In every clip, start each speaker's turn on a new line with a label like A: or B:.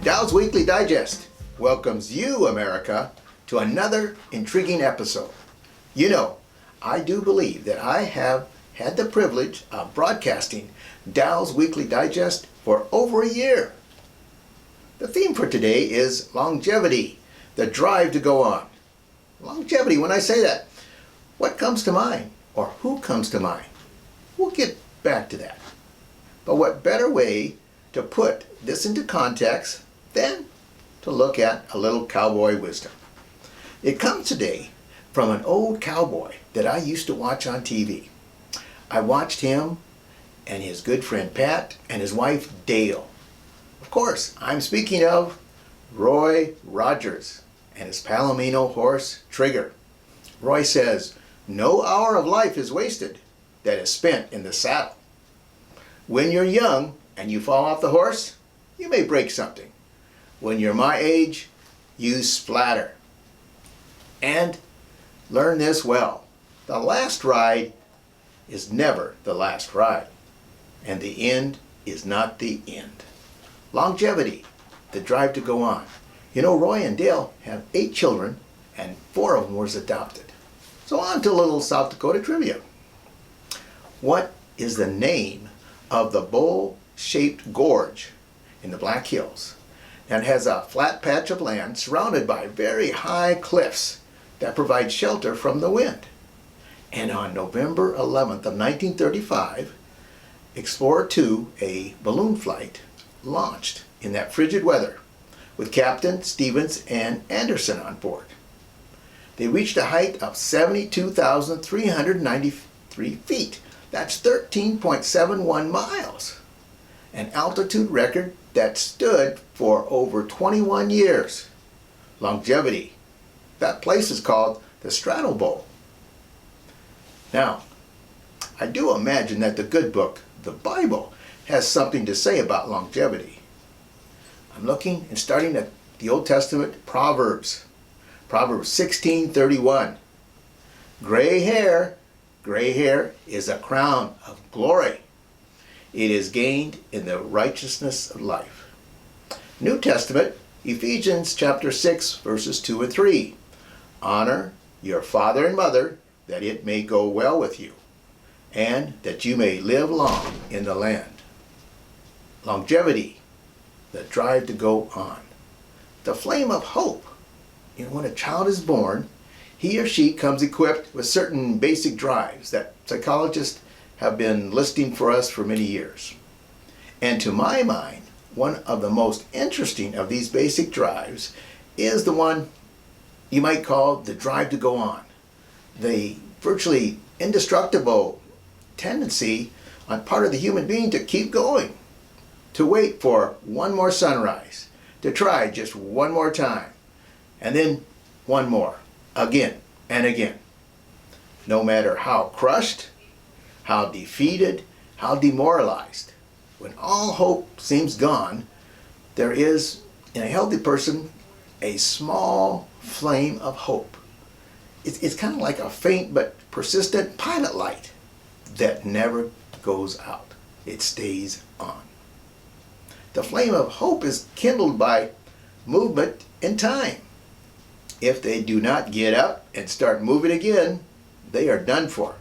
A: Dow's Weekly Digest welcomes you, America, to another intriguing episode. You know, I do believe that I have had the privilege of broadcasting Dow's Weekly Digest for over a year. The theme for today is longevity, the drive to go on. Longevity, when I say that, what comes to mind or who comes to mind? We'll get back to that. But what better way to put this into context than to look at a little cowboy wisdom. It comes today from an old cowboy that I used to watch on TV. I watched him and his good friend Pat and his wife Dale. Of course, I'm speaking of Roy Rogers and his Palomino horse Trigger. Roy says, "No hour of life is wasted that is spent in the saddle. When you're young and you fall off the horse, you may break something. When you're my age, you splatter. And learn this well. The last ride is never the last ride. And the end is not the end." Longevity, the drive to go on. You know, Roy and Dale have 8 children and 4 of them was adopted. So on to a little South Dakota trivia. What is the name of the bowl-shaped gorge in the Black Hills that has a flat patch of land surrounded by very high cliffs that provide shelter from the wind? And on November 11th of 1935, Explorer 2, a balloon flight, launched in that frigid weather with Captain Stevens and Anderson on board. They reached a height of 72,393 feet. That's 13.71 miles. An altitude record that stood for over 21 years. Longevity. That place is called the Stratobowl. Now, I do imagine that the good book, the Bible, has something to say about longevity. I'm looking and starting at the Old Testament, Proverbs 16:31. Gray hair is a crown of glory. It is gained in the righteousness of life. New Testament, Ephesians chapter 6, verses 2 and 3. Honor your father and mother, that it may go well with you, and that you may live long in the land. Longevity, the drive to go on. The flame of hope. You know, when a child is born, he or she comes equipped with certain basic drives that psychologists have been listing for us for many years. And to my mind, one of the most interesting of these basic drives is the one you might call the drive to go on. The virtually indestructible tendency on part of the human being to keep going, to wait for one more sunrise, to try just one more time, and then one more, again and again. No matter how crushed, how defeated, how demoralized, when all hope seems gone, there is, in a healthy person, a small flame of hope. It's kind of like a faint but persistent pilot light that never goes out. It stays on. The flame of hope is kindled by movement in time. If they do not get up and start moving again, they are done for.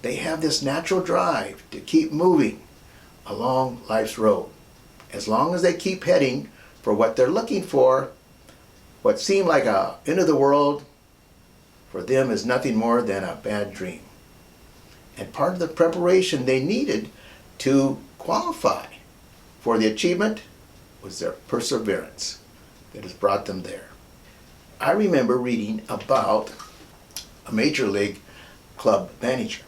A: They have this natural drive to keep moving along life's road. As long as they keep heading for what they're looking for, what seemed like a end of the world for them is nothing more than a bad dream. And part of the preparation they needed to qualify for the achievement was their perseverance that has brought them there. I remember reading about a major league club manager.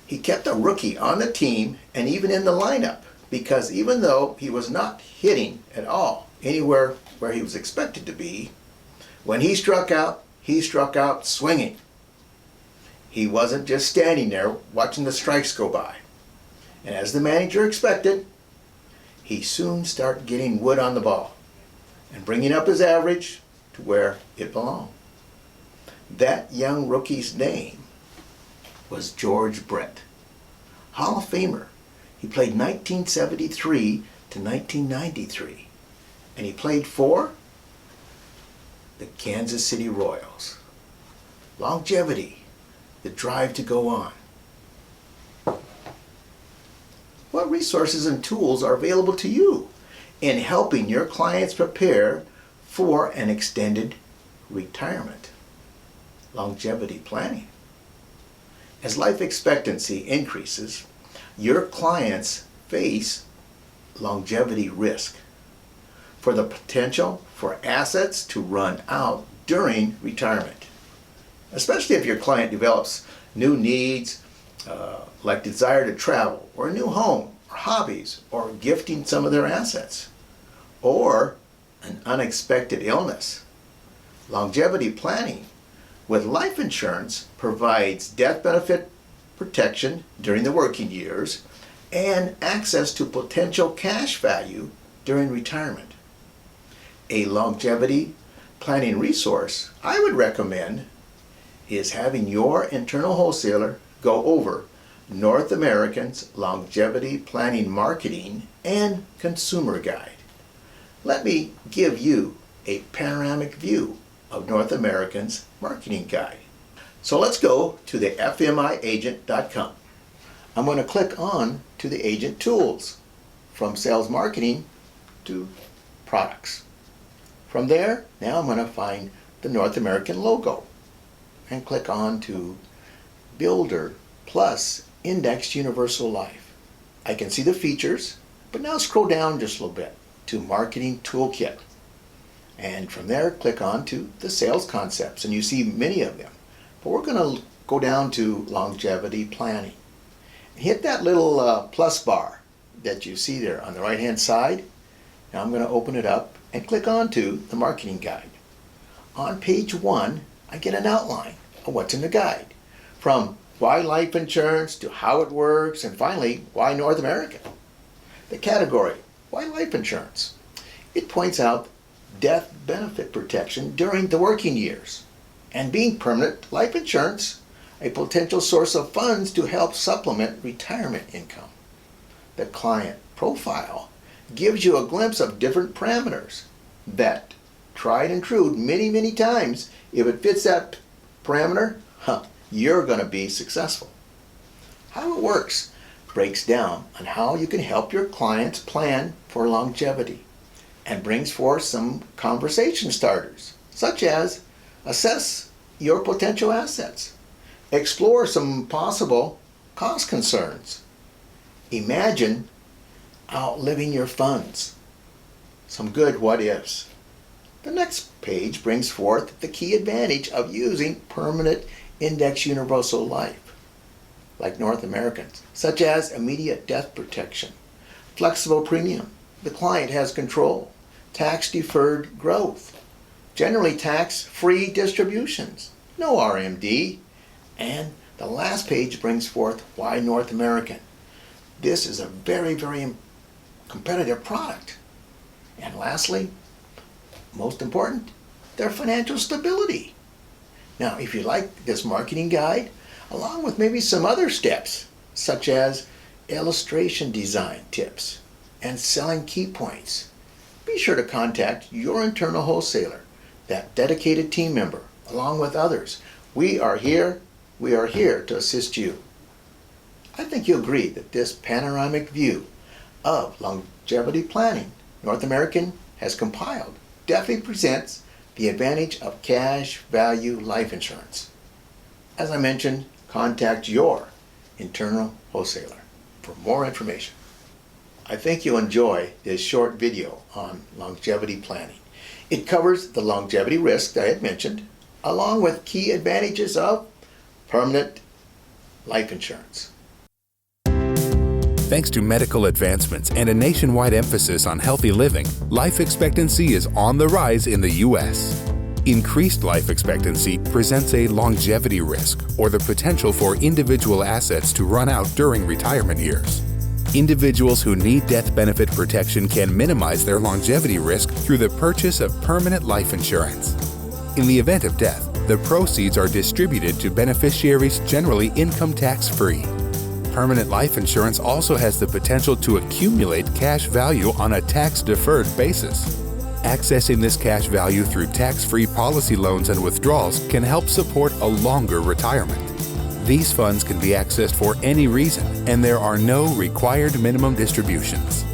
A: He kept a rookie on the team and even in the lineup because even though he was not hitting at all anywhere where he was expected to be, when he struck out swinging. He wasn't just standing there watching the strikes go by. And as the manager expected, he soon started getting wood on the ball and bringing up his average to where it belonged. That young rookie's name was George Brett, Hall of Famer. He played 1973 to 1993. and he played for the Kansas City Royals. Longevity, the drive to go on. What resources and tools are available to you in helping your clients prepare for an extended retirement? Longevity planning. As life expectancy increases, your clients face longevity risk for the potential for assets to run out during retirement, especially if your client develops new needs like desire to travel, or a new home, or hobbies, or gifting some of their assets, or an unexpected illness. Longevity planning with life insurance provides death benefit protection during the working years and access to potential cash value during retirement. A longevity planning resource I would recommend is having your internal wholesaler go over North American's Longevity Planning Marketing and Consumer Guide. Let me give you a panoramic view of North American's marketing guide. So let's go to the fmiAgent.com. I'm going to click on to the agent tools, from sales marketing to products. From there, now I'm going to find the North American logo and click on to Builder Plus Index Universal Life. I can see the features, but now scroll down just a little bit to Marketing Toolkit. And from there, click on to the sales concepts, and you see many of them. But we're going to go down to longevity planning. Hit that little plus bar that you see there on the right hand side. Now I'm going to open it up and click on to the marketing guide. On page 1, I get an outline of what's in the guide, from why life insurance to how it works, and finally, why North American. The category, why life insurance? It points out death benefit protection during the working years, and being permanent life insurance, a potential source of funds to help supplement retirement income. The client profile gives you a glimpse of different parameters that, tried and true many times, if it fits that parameter, you're going to be successful. How it works breaks down on how you can help your clients plan for longevity, and brings forth some conversation starters, such as assess your potential assets, explore some possible cost concerns, imagine outliving your funds, some good what ifs. The next page brings forth the key advantage of using permanent index universal life, like North Americans, such as immediate death protection, flexible premium, the client has control, tax-deferred growth, generally tax-free distributions, no RMD, and the last page brings forth why North American. This is a very competitive product. And lastly, most important, their financial stability. Now, if you like this marketing guide, along with maybe some other steps, such as illustration design tips and selling key points, be sure to contact your internal wholesaler, that dedicated team member, along with others. We are here to assist you. I think you'll agree that this panoramic view of longevity planning North American has compiled definitely presents the advantage of cash value life insurance. As I mentioned, contact your internal wholesaler for more information. I think you'll enjoy this short video on longevity planning. It covers the longevity risk that I had mentioned, along with key advantages of permanent life insurance.
B: Thanks to medical advancements and a nationwide emphasis on healthy living, life expectancy is on the rise in the U.S. Increased life expectancy presents a longevity risk, or the potential for individual assets to run out during retirement years. Individuals who need death benefit protection can minimize their longevity risk through the purchase of permanent life insurance. In the event of death, the proceeds are distributed to beneficiaries generally income tax-free. Permanent life insurance also has the potential to accumulate cash value on a tax-deferred basis. Accessing this cash value through tax-free policy loans and withdrawals can help support a longer retirement. These funds can be accessed for any reason, and there are no required minimum distributions.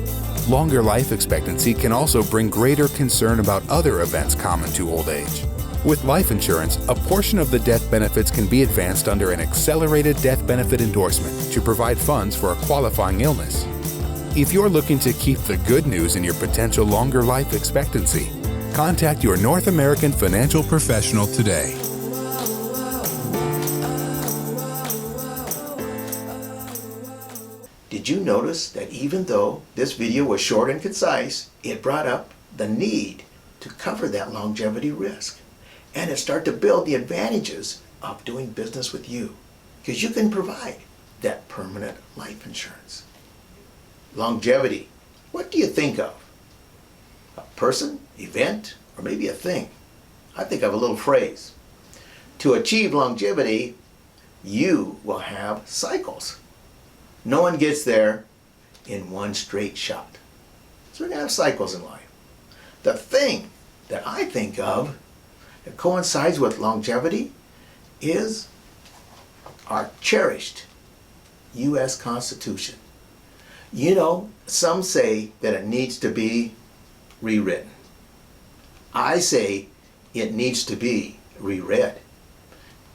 B: Longer life expectancy can also bring greater concern about other events common to old age. With life insurance, a portion of the death benefits can be advanced under an accelerated death benefit endorsement to provide funds for a qualifying illness. If you're looking to keep the good news in your potential longer life expectancy, contact your North American financial professional today.
A: Did you notice that even though this video was short and concise, it brought up the need to cover that longevity risk? And it started to build the advantages of doing business with you, because you can provide that permanent life insurance. Longevity, what do you think of? A person, event, or maybe a thing? I think of a little phrase. To achieve longevity, you will have cycles. No one gets there in one straight shot. So we're going to have cycles in life. The thing that I think of that coincides with longevity is our cherished U.S. Constitution. You know, some say that it needs to be rewritten. I say it needs to be reread.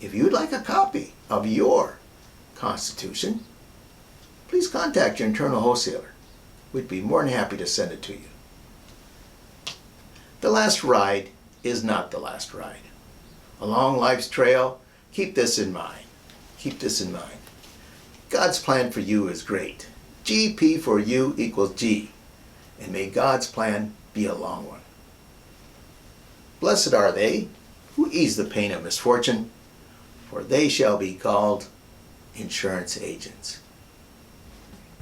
A: If you'd like a copy of your Constitution, please contact your internal wholesaler. We'd be more than happy to send it to you. The last ride is not the last ride. Along life's trail, keep this in mind. Keep this in mind. God's plan for you is great. GP for you equals G. And may God's plan be a long one. Blessed are they who ease the pain of misfortune, for they shall be called insurance agents.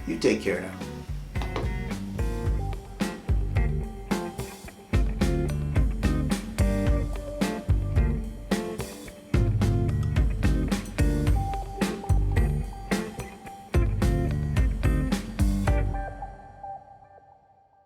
A: You take care now.